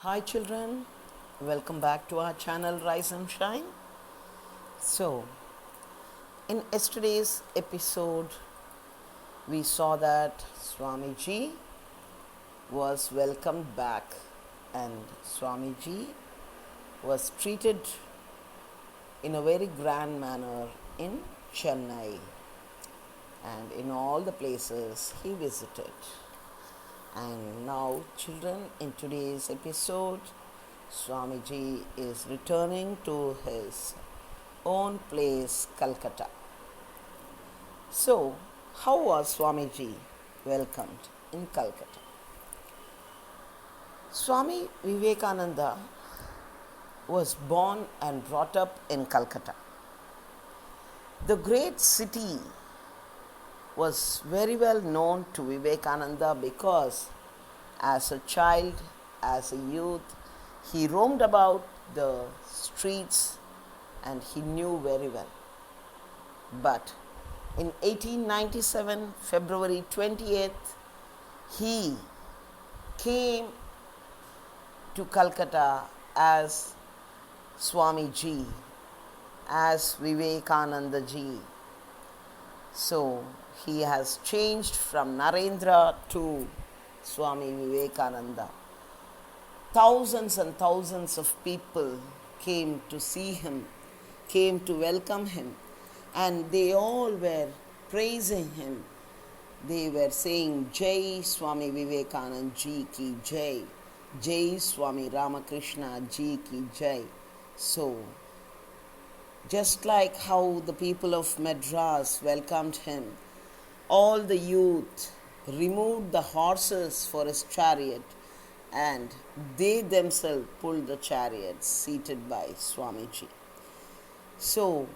Hi children, welcome back to our channel Rise and Shine. So, in yesterday's episode, we saw that Swamiji was welcomed back and Swamiji was treated in a very grand manner in Chennai and in all the places he visited. And now, children, in today's episode, Swamiji is returning to his own place, Calcutta. So, how was Swamiji welcomed in Calcutta? Swami Vivekananda was born and brought up in Calcutta. The great city was very well known to Vivekananda because as a child, as a youth, he roamed about the streets and he knew very well. But in 1897, February 28th, he came to Calcutta as Swamiji, as Vivekananda ji. So he has changed from Narendra to Swami Vivekananda. Thousands and thousands of people came to see him, came to welcome him, and they all were praising him. They were saying, Jai Swami Vivekananda ji ki Jai, Jai Swami Ramakrishna ji ki Jai. So, just like how the people of Madras welcomed him, all the youth removed the horses for his chariot and they themselves pulled the chariot seated by Swamiji. So,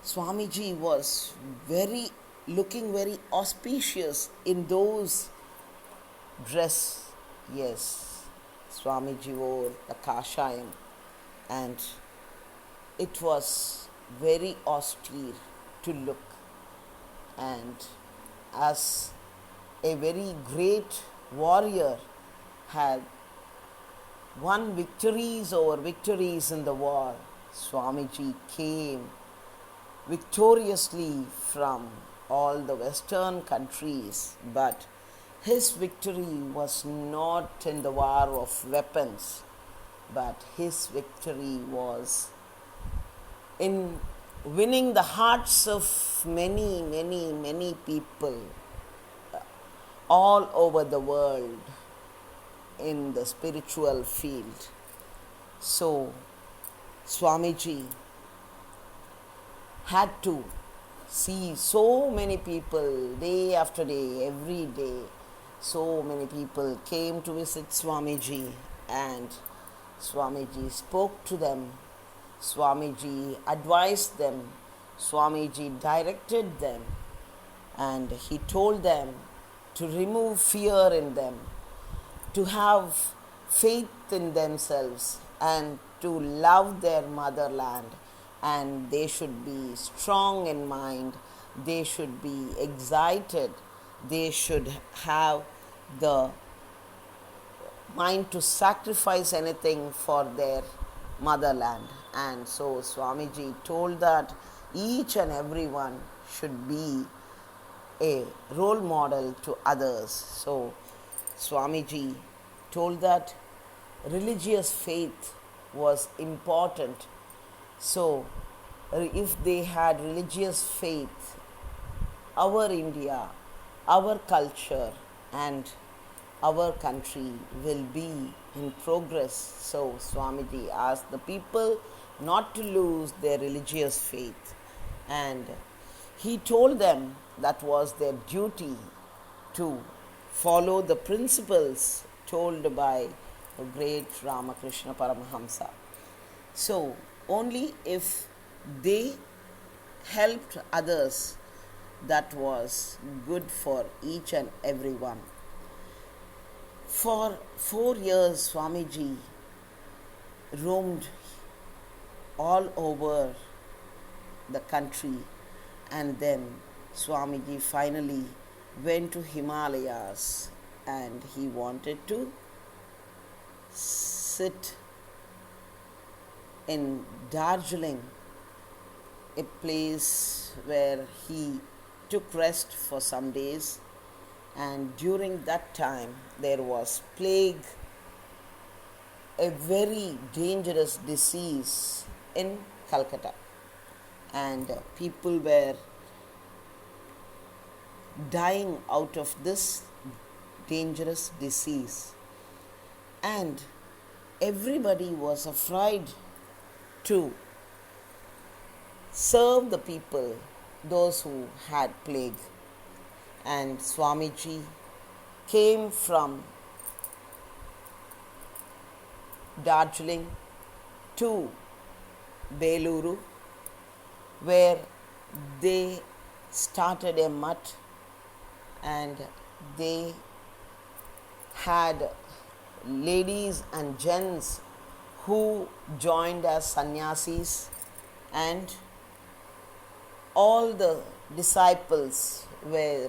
Swamiji was looking very auspicious in those dress. Yes, Swamiji wore the kashayam and it was very austere to look, and as a very great warrior had won victories over victories in the war, Swamiji came victoriously from all the western countries, but his victory was not in the war of weapons, but his victory was in winning the hearts of many people all over the world in the spiritual field. So, Swamiji had to see so many people day after day, every day. So many people came to visit Swamiji and Swamiji spoke to them. Swamiji advised them, Swamiji directed them, and he told them to remove fear in them, to have faith in themselves, and to love their motherland. And they should be strong in mind, they should be excited, they should have the mind to sacrifice anything for their motherland. And so Swamiji told that each and everyone should be a role model to others. So Swamiji told that religious faith was important. So if they had religious faith, our India, our culture and our country will be in progress. So Swamiji asked the people not to lose their religious faith, and he told them that was their duty to follow the principles told by the great Ramakrishna Paramahamsa. So only if they helped others, that was good for each and everyone. For 4 years, Swamiji roamed all over the country, and then Swamiji finally went to Himalayas and he wanted to sit in Darjeeling, a place where he took rest for some days, and during that time there was plague, a very dangerous disease in Calcutta, and people were dying out of this dangerous disease, and everybody was afraid to serve the people, those who had plague. And Swamiji came from Darjeeling to Belur, where they started a mutt, and they had ladies and gents who joined as sannyasis, and all the disciples were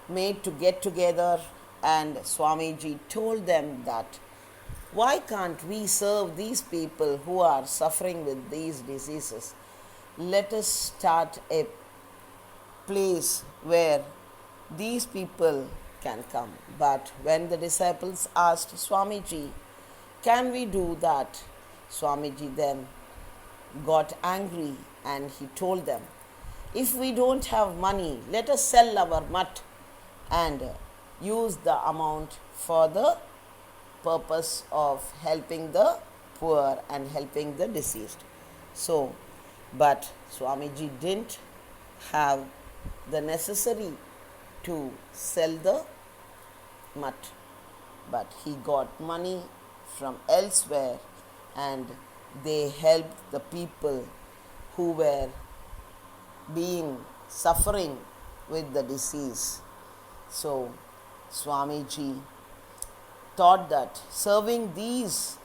made to get together, and Swamiji told them that why can't we serve these people who are suffering with these diseases? Let us start a place where these people can come. But when the disciples asked Swamiji, can we do that? Swamiji then got angry and he told them, if we don't have money, let us sell our mutt and use the amount for the purpose of helping the poor and helping the deceased. So, but Swamiji didn't have the necessary to sell the mutt, but he got money from elsewhere, and they helped the people who were being suffering with the disease. So Swamiji thought that serving these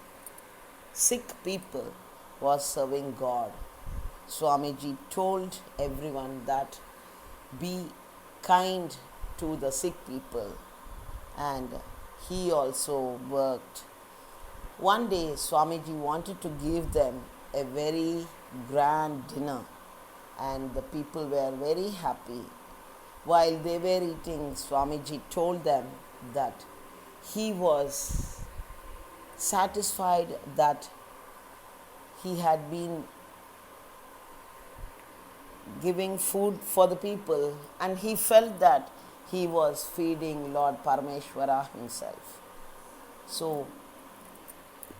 sick people was serving God. Swamiji told everyone that be kind to the sick people, and he also worked. One day Swamiji wanted to give them a very grand dinner, and the people were very happy. While they were eating, Swamiji told them that he was satisfied that he had been giving food for the people, and he felt that he was feeding Lord Parameshwara himself. So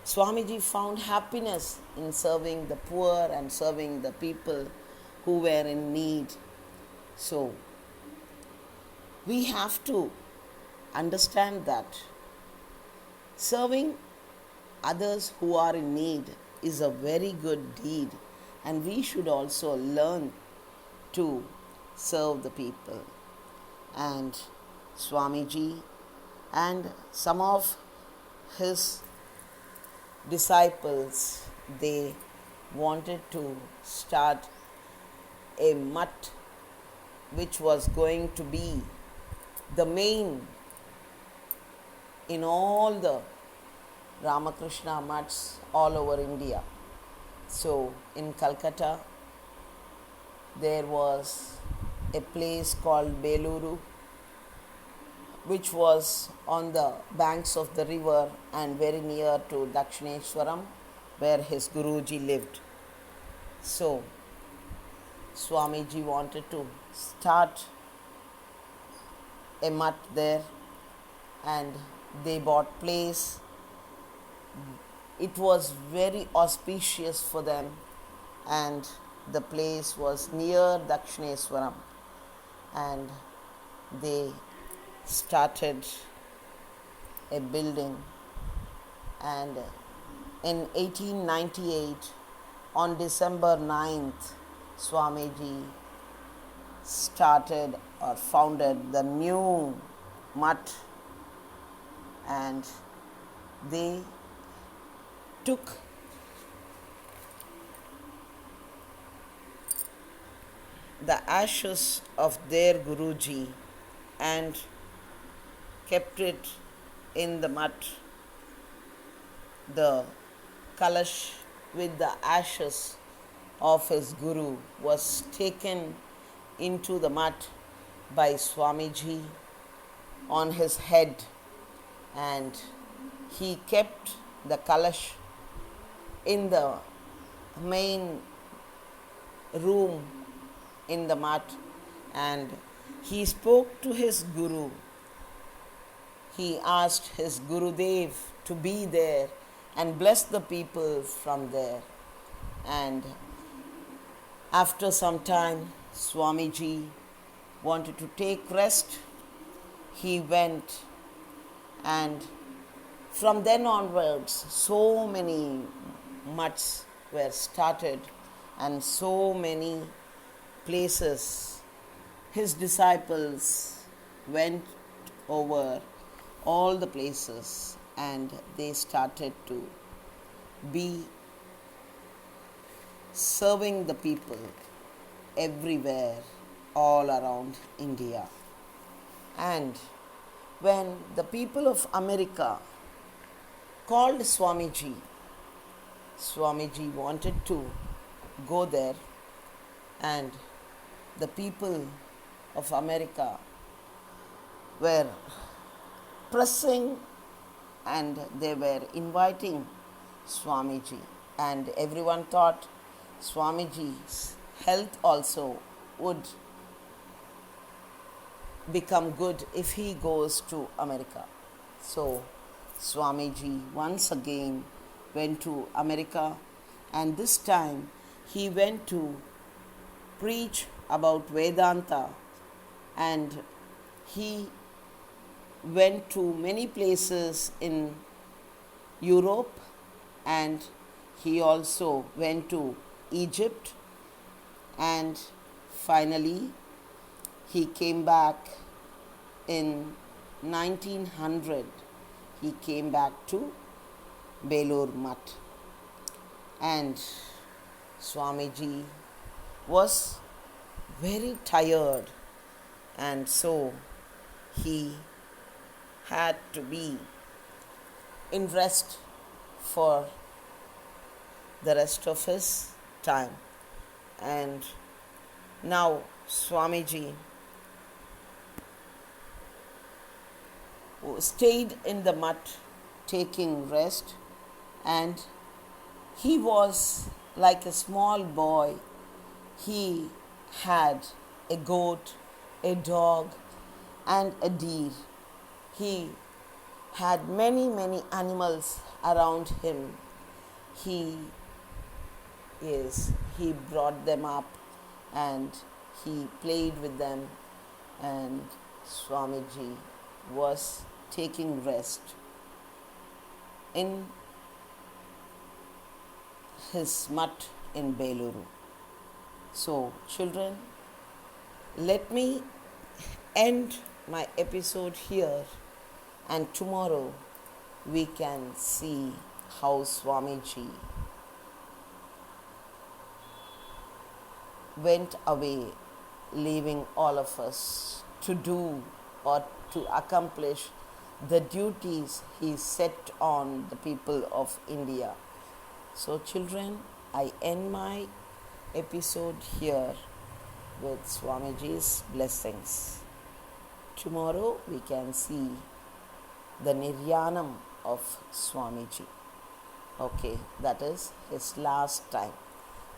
Swamiji found happiness in serving the poor and serving the people who were in need. So we have to understand that serving others who are in need is a very good deed, and we should also learn to serve the people. And Swamiji and some of his disciples, they wanted to start a mutt which was going to be the main in all the Ramakrishna mutts all over India. So in Calcutta there was a place called Belur, which was on the banks of the river and very near to Dakshineswaram, where his Guruji lived. So Swamiji wanted to start a mutt there, and they bought place. It was very auspicious for them, and the place was near Dakshineswaram, and they started a building. And in 1898, on December 9th, Swamiji started or founded the new mutt, and they took the ashes of their Guruji and kept it in the mud, the kalash with the ashes of his guru was taken into the mud by Swamiji on his head, and he kept the kalash in the main room in the mud, and he spoke to his guru. He asked his Gurudev to be there and bless the people from there. And after some time, Swamiji wanted to take rest. He went, and from then onwards, so many mutts were started and so many places. His disciples went over all the places and they started to be serving the people everywhere, all around India. And when the people of America called Swamiji, Swamiji wanted to go there, and the people of America were pressing and they were inviting Swamiji, and everyone thought Swamiji's health also would become good if he goes to America. So Swamiji once again went to America, and this time he went to preach about Vedanta, and he went to many places in Europe, and he also went to Egypt, and finally he came back in 1900. He came back to Belur Mutt, and Swamiji was very tired, and so he had to be in rest for the rest of his time. And now Swamiji stayed in the mud taking rest, and he was like a small boy. He had a goat, a dog, and a deer. He had many animals around him. He brought them up and he played with them, and Swamiji was taking rest in his mutt in Beluru. So, children, let me end my episode here, and tomorrow we can see how Swamiji went away, leaving all of us to do or to accomplish the duties he set on the people of India. So, children, I end my episode here with Swamiji's blessings. Tomorrow we can see the Niryanam of Swamiji. Okay, that is his last time.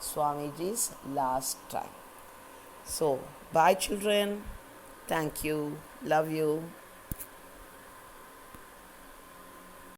Swamiji's last time. So, bye children. Thank you. Love you.